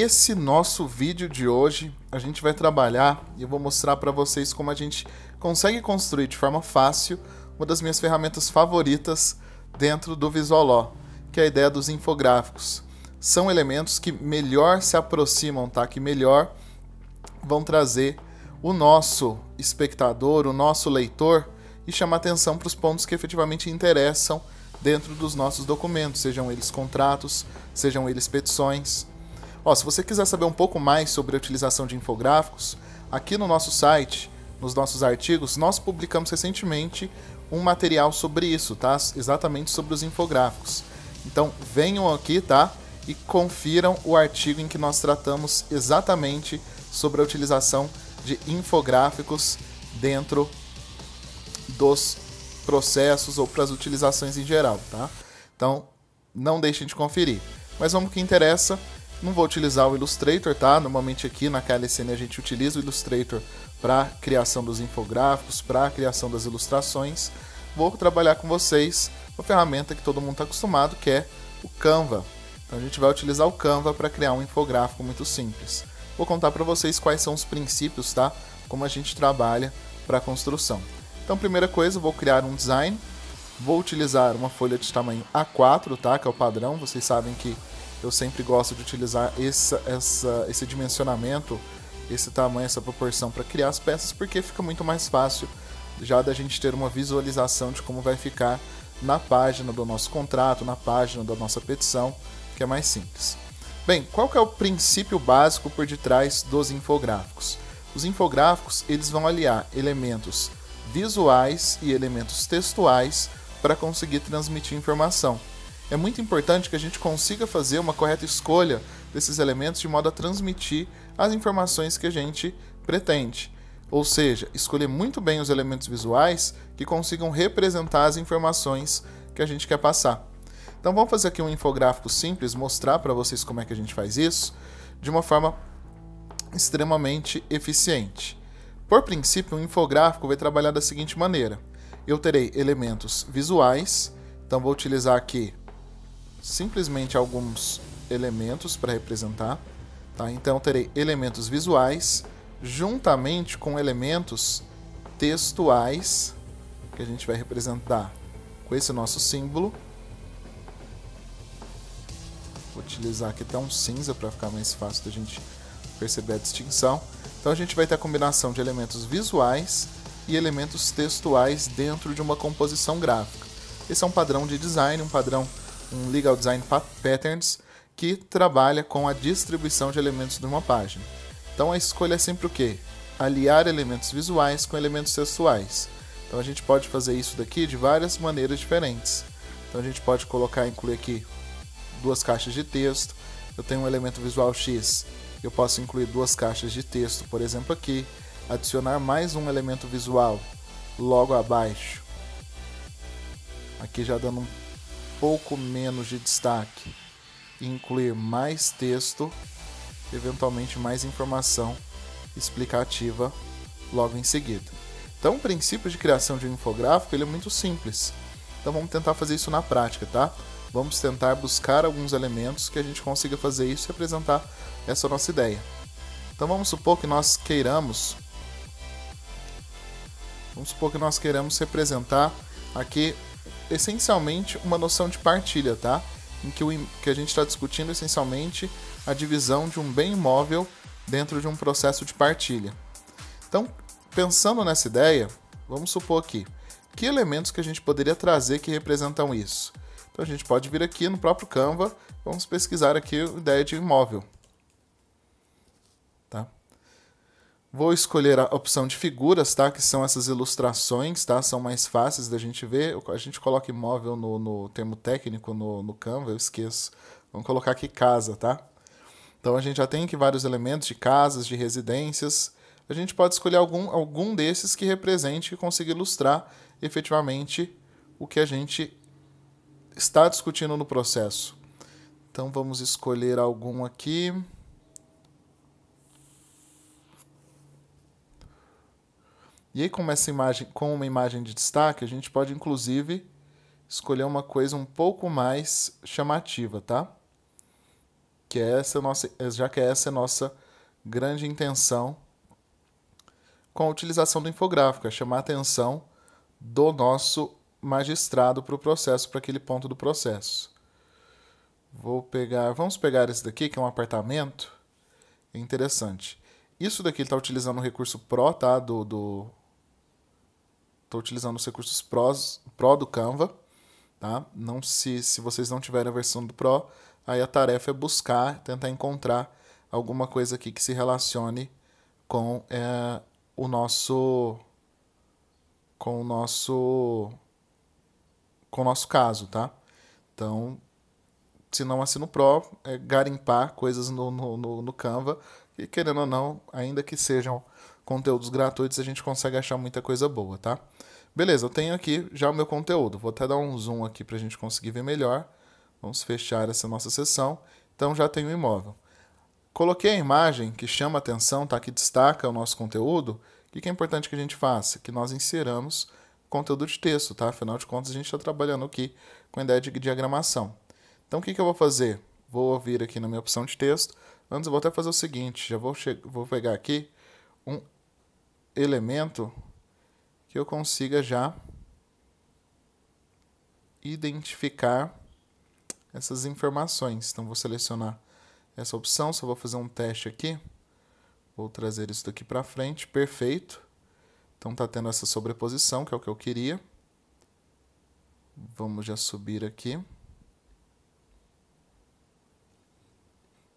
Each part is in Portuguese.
nesse nosso vídeo de hoje, a gente vai trabalhar e eu vou mostrar para vocês como a gente consegue construir de forma fácil uma das minhas ferramentas favoritas dentro do Visual, que é a ideia dos infográficos. São elementos que melhor se aproximam, tá? Que melhor vão trazer o nosso espectador, o nosso leitor e chamar atenção para os pontos que efetivamente interessam dentro dos nossos documentos, sejam eles contratos, sejam eles petições. Se você quiser saber um pouco mais sobre a utilização de infográficos, aqui no nosso site, nos nossos artigos, nós publicamos recentemente um material sobre isso, tá? Exatamente sobre os infográficos. Então venham aqui, tá? E confiram o artigo em que nós tratamos exatamente sobre a utilização de infográficos dentro dos processos ou para as utilizações em geral, tá? Então não deixem de conferir. Mas vamos ao que interessa. Não vou utilizar o Illustrator, tá? Normalmente aqui na KLSN a gente utiliza o Illustrator para a criação dos infográficos, para a criação das ilustrações. Vou trabalhar com vocês uma ferramenta que todo mundo está acostumado, que é o Canva. Então a gente vai utilizar o Canva para criar um infográfico muito simples. Vou contar para vocês quais são os princípios, tá? Como a gente trabalha para a construção. Então, primeira coisa, vou criar um design. Vou utilizar uma folha de tamanho A4, tá? Que é o padrão. Vocês sabem que eu sempre gosto de utilizar esse dimensionamento, esse tamanho, essa proporção para criar as peças, porque fica muito mais fácil já da gente ter uma visualização de como vai ficar na página do nosso contrato, na página da nossa petição, que é mais simples. Bem, qual que é o princípio básico por detrás dos infográficos? Os infográficos, eles vão aliar elementos visuais e elementos textuais para conseguir transmitir informação. É muito importante que a gente consiga fazer uma correta escolha desses elementos de modo a transmitir as informações que a gente pretende. Ou seja, escolher muito bem os elementos visuais que consigam representar as informações que a gente quer passar. Então vamos fazer aqui um infográfico simples, mostrar para vocês como é que a gente faz isso de uma forma extremamente eficiente. Por princípio, um infográfico vai trabalhar da seguinte maneira. Eu terei elementos visuais, então vou utilizar aqui simplesmente alguns elementos para representar, tá? Então eu terei elementos visuais juntamente com elementos textuais que a gente vai representar com esse nosso símbolo. Vou utilizar aqui até um cinza para ficar mais fácil da gente perceber a distinção. Então a gente vai ter a combinação de elementos visuais e elementos textuais dentro de uma composição gráfica. Esse é um padrão de design, um Legal Design Patterns, que trabalha com a distribuição de elementos de uma página. Então a escolha é sempre o quê? Aliar elementos visuais com elementos textuais. Então a gente pode fazer isso daqui de várias maneiras diferentes. Então a gente pode incluir aqui duas caixas de texto. Eu tenho um elemento visual X, eu posso incluir duas caixas de texto, por exemplo aqui. Adicionar mais um elemento visual logo abaixo. Aqui já dando um pouco menos de destaque, e incluir mais texto, eventualmente mais informação explicativa logo em seguida. Então o princípio de criação de um infográfico ele é muito simples. Então vamos tentar fazer isso na prática, tá? Vamos tentar buscar alguns elementos que a gente consiga fazer isso e apresentar essa nossa ideia. Então vamos supor que nós queiramos representar aqui essencialmente uma noção de partilha, tá? Em que a gente está discutindo essencialmente a divisão de um bem imóvel dentro de um processo de partilha. Então, pensando nessa ideia, vamos supor aqui, que elementos que a gente poderia trazer que representam isso? Então a gente pode vir aqui no próprio Canva, vamos pesquisar aqui a ideia de imóvel. Tá? Vou escolher a opção de figuras, tá? Que são essas ilustrações, tá? São mais fáceis da gente ver. A gente coloca imóvel no termo técnico no Canva, eu esqueço. Vamos colocar aqui casa, tá? Então a gente já tem aqui vários elementos de casas, de residências. A gente pode escolher algum desses que represente e consiga ilustrar efetivamente o que a gente está discutindo no processo. Então vamos escolher algum aqui. E aí, com uma imagem de destaque, a gente pode inclusive escolher uma coisa um pouco mais chamativa, tá? que já que essa é a nossa grande intenção com a utilização do infográfico, é chamar a atenção do nosso magistrado para o processo, para aquele ponto do processo. Vamos pegar esse daqui, que é um apartamento. É interessante. Isso daqui ele está utilizando o recurso Pro, tá? Estou utilizando os recursos Pro do Canva, tá? Não se vocês não tiverem a versão do Pro, aí a tarefa é buscar, tentar encontrar alguma coisa aqui que se relacione com o nosso caso, tá? Então, se não assina o Pro, é garimpar coisas no Canva, e querendo ou não, ainda que sejam conteúdos gratuitos, a gente consegue achar muita coisa boa, tá? Beleza, eu tenho aqui já o meu conteúdo. Vou até dar um zoom aqui para a gente conseguir ver melhor. Vamos fechar essa nossa sessão. Então já tenho o imóvel. Coloquei a imagem que chama a atenção, tá? Que destaca o nosso conteúdo. O que é importante que a gente faça? Que nós inseramos conteúdo de texto, tá? Afinal de contas, a gente está trabalhando aqui com a ideia de diagramação. Então, o que eu vou fazer? Vou vir aqui na minha opção de texto. Antes, eu vou até fazer o seguinte. Já vou pegar aqui um elemento que eu consiga já identificar essas informações. Então, vou selecionar essa opção. Só vou fazer um teste aqui. Vou trazer isso daqui para frente. Perfeito. Então, está tendo essa sobreposição, que é o que eu queria. Vamos já subir aqui.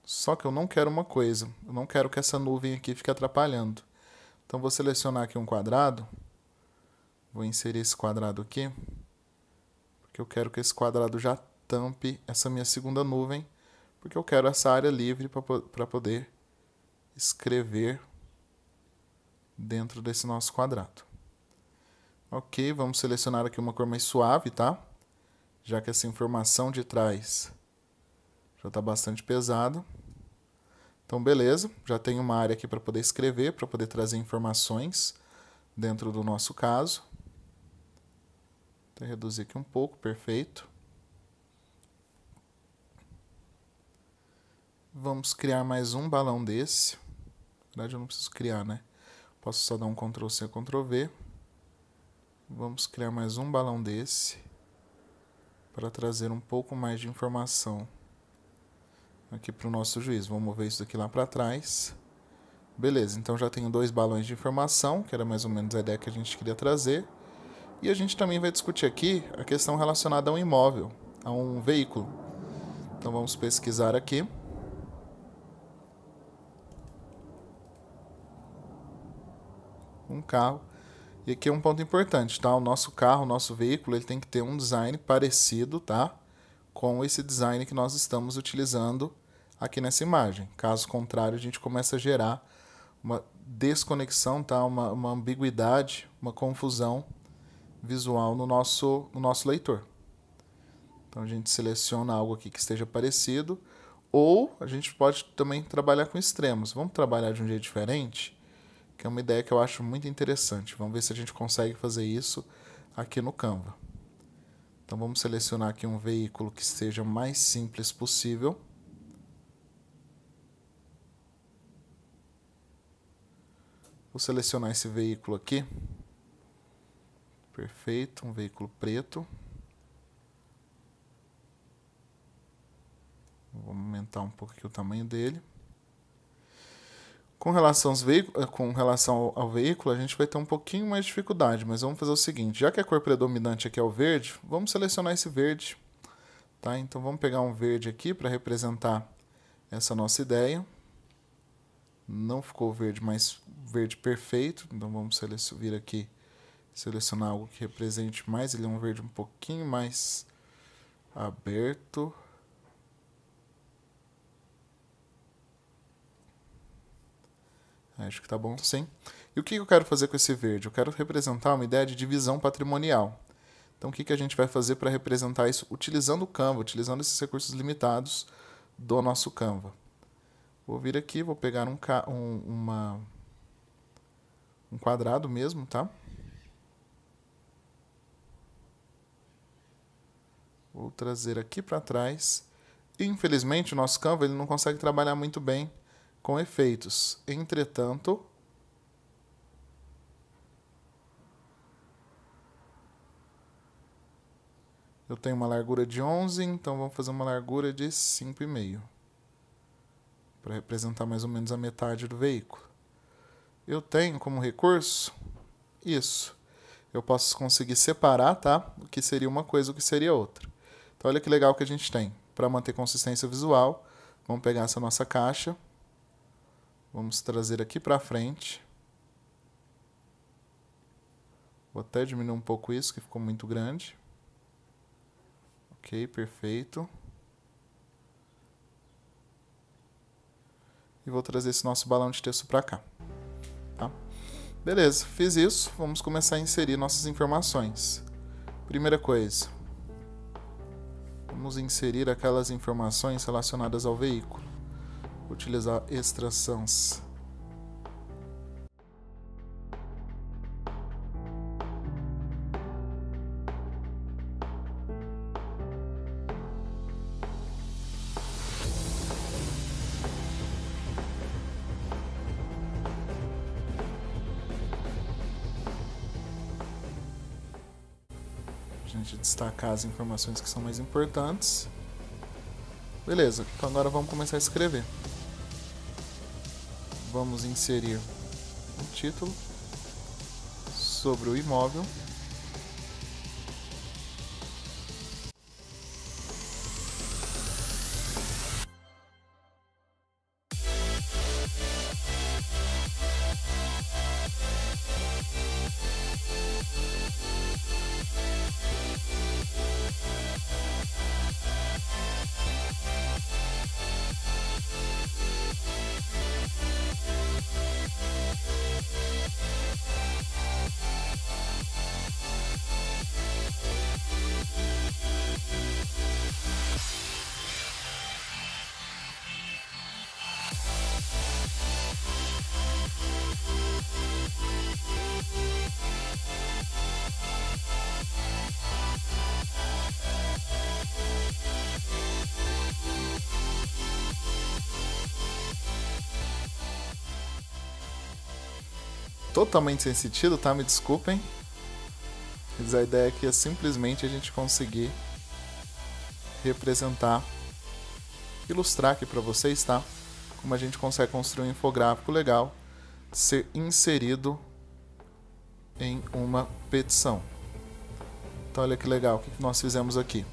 Só que eu não quero uma coisa. Eu não quero que essa nuvem aqui fique atrapalhando. Então, vou selecionar aqui um quadrado. Vou inserir esse quadrado aqui. Porque eu quero que esse quadrado já tampe essa minha segunda nuvem. Porque eu quero essa área livre para poder escrever dentro desse nosso quadrado. Ok, vamos selecionar aqui uma cor mais suave, tá? Já que essa informação de trás já está bastante pesada. Então, beleza. Já tenho uma área aqui para poder escrever, para poder trazer informações dentro do nosso caso. Vou reduzir aqui um pouco, perfeito. Vamos criar mais um balão desse. Na verdade, eu não preciso criar, né? Posso só dar um Ctrl+C, Ctrl+V. Vamos criar mais um balão desse para trazer um pouco mais de informação aqui para o nosso juiz. Vamos mover isso daqui lá para trás. Beleza, então já tenho dois balões de informação, que era mais ou menos a ideia que a gente queria trazer. E a gente também vai discutir aqui a questão relacionada a um imóvel, a um veículo. Então vamos pesquisar aqui. Um carro. E aqui é um ponto importante, tá? O nosso carro, o nosso veículo, ele tem que ter um design parecido, tá? Com esse design que nós estamos utilizando aqui nessa imagem. Caso contrário, a gente começa a gerar uma desconexão, tá? Uma ambiguidade, uma confusão visual no nosso leitor. Então a gente seleciona algo aqui que esteja parecido, ou a gente pode também trabalhar com extremos. Vamos trabalhar de um jeito diferente? Que é uma ideia que eu acho muito interessante. Vamos ver se a gente consegue fazer isso aqui no Canva. Então vamos selecionar aqui um veículo que seja mais simples possível. Vou selecionar esse veículo aqui. Perfeito, um veículo preto. Vou aumentar um pouco aqui o tamanho dele. Com relação ao veículo, a gente vai ter um pouquinho mais de dificuldade, mas vamos fazer o seguinte, já que a cor predominante aqui é o verde, vamos selecionar esse verde, tá? Então vamos pegar um verde aqui para representar essa nossa ideia. Não ficou verde, mas verde perfeito, então vamos vir aqui, selecionar algo que represente mais, ele é um verde um pouquinho mais aberto. Acho que tá bom, sim. E o que eu quero fazer com esse verde? Eu quero representar uma ideia de divisão patrimonial. Então, o que a gente vai fazer para representar isso utilizando o Canva, utilizando esses recursos limitados do nosso Canva? Vou vir aqui, vou pegar um quadrado mesmo, tá? Vou trazer aqui para trás Infelizmente, o nosso Canva ele não consegue trabalhar muito bem com efeitos. Entretanto, eu tenho uma largura de 11, então vamos fazer uma largura de 5,5. Para representar mais ou menos a metade do veículo. Eu tenho como recurso isso. Eu posso conseguir separar, tá? O que seria uma coisa e o que seria outra. Então olha que legal que a gente tem. Para manter consistência visual, vamos pegar essa nossa caixa. Vamos trazer aqui para frente. Vou até diminuir um pouco isso, que ficou muito grande. Ok, perfeito. E vou trazer esse nosso balão de texto para cá. Tá? Beleza, fiz isso. Vamos começar a inserir nossas informações. Primeira coisa. Vamos inserir aquelas informações relacionadas ao veículo. Vou utilizar extrações. A gente destacar as informações que são mais importantes. Beleza, então agora vamos começar a escrever. Vamos inserir um título sobre o imóvel. Totalmente sem sentido, tá? Me desculpem. Mas a ideia aqui é simplesmente a gente conseguir representar, ilustrar aqui para vocês, tá? Como a gente consegue construir um infográfico legal, ser inserido em uma petição. Então olha que legal, o que nós fizemos aqui.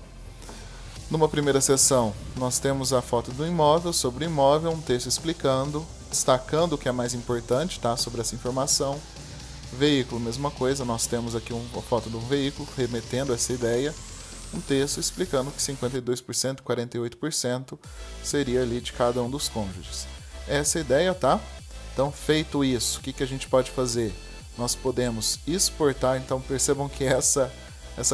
Numa primeira seção, nós temos a foto do imóvel, sobre o imóvel, um texto explicando, destacando o que é mais importante, tá, sobre essa informação. Veículo, mesma coisa, nós temos aqui uma foto do veículo, remetendo a essa ideia, um texto explicando que 52% e 48% seria ali de cada um dos cônjuges. Essa é a ideia, tá? Então, feito isso, o que a gente pode fazer? Nós podemos exportar, então percebam que essa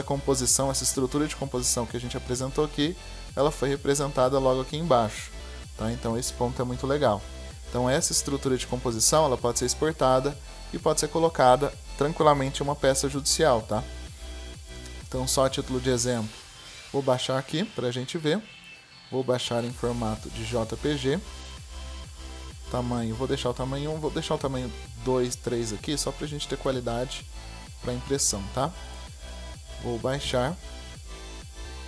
composição, essa estrutura de composição que a gente apresentou aqui, ela foi representada logo aqui embaixo, tá? Então esse ponto é muito legal. Então essa estrutura de composição, ela pode ser exportada e pode ser colocada tranquilamente em uma peça judicial, tá? Então só a título de exemplo, vou baixar aqui para a gente ver, vou baixar em formato de JPG, tamanho, vou deixar o tamanho 1, vou deixar o tamanho 2, 3 aqui, só para a gente ter qualidade para impressão, tá? Vou baixar.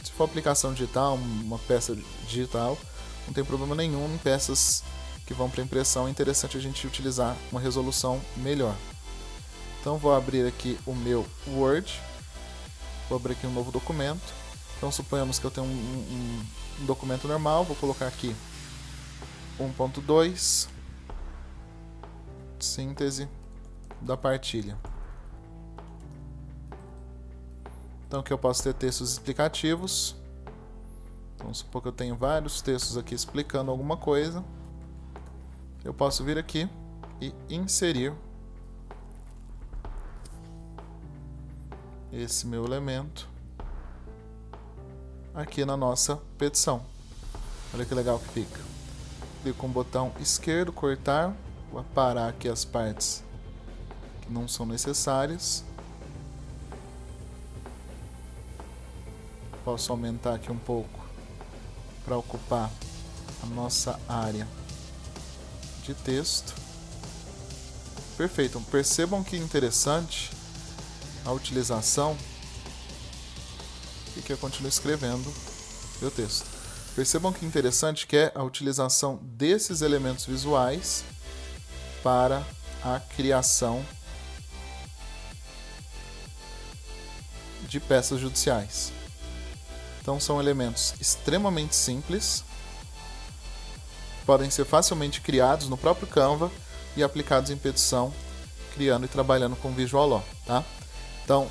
Se for aplicação digital, uma peça digital, não tem problema nenhum. Em peças que vão para impressão, é interessante a gente utilizar uma resolução melhor. Então vou abrir aqui o meu Word, vou abrir aqui um novo documento. Então suponhamos que eu tenho um documento normal, vou colocar aqui 1.2, síntese da partilha. Então aqui eu posso ter textos explicativos. Vamos supor que eu tenho vários textos aqui explicando alguma coisa. Eu posso vir aqui e inserir esse meu elemento aqui na nossa petição. Olha que legal que fica. Clico com o botão esquerdo, cortar, vou aparar aqui as partes que não são necessárias. Posso aumentar aqui um pouco para ocupar a nossa área de texto. Perfeito. Percebam que interessante a utilização e que eu continuo escrevendo meu texto. Percebam que interessante que é a utilização desses elementos visuais para a criação de peças judiciais. Então são elementos extremamente simples, podem ser facilmente criados no próprio Canva e aplicados em petição, criando e trabalhando com Visual Law, tá? Então,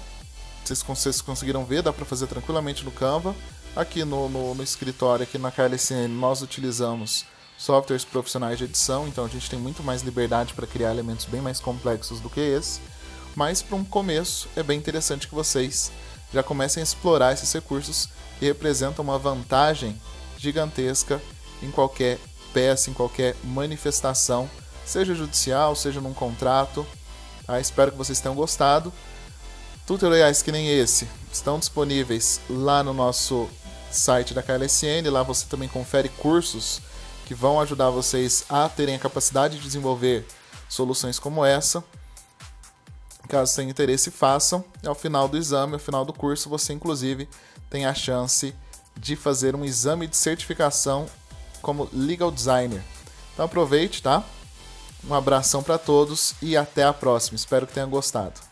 vocês conseguiram ver, dá para fazer tranquilamente no Canva. Aqui no escritório, aqui na KLCN, nós utilizamos softwares profissionais de edição, então a gente tem muito mais liberdade para criar elementos bem mais complexos do que esse. Mas para um começo é bem interessante que vocês já comecem a explorar esses recursos que representam uma vantagem gigantesca em qualquer peça, em qualquer manifestação, seja judicial, seja num contrato. Tá? Espero que vocês tenham gostado. Tutoriais que nem esse estão disponíveis lá no nosso site da KLSN. Lá você também confere cursos que vão ajudar vocês a terem a capacidade de desenvolver soluções como essa. Caso tenham interesse, façam. E ao final do exame, ao final do curso, você inclusive tem a chance de fazer um exame de certificação como Legal Designer. Então aproveite, tá? Um abração para todos e até a próxima. Espero que tenham gostado.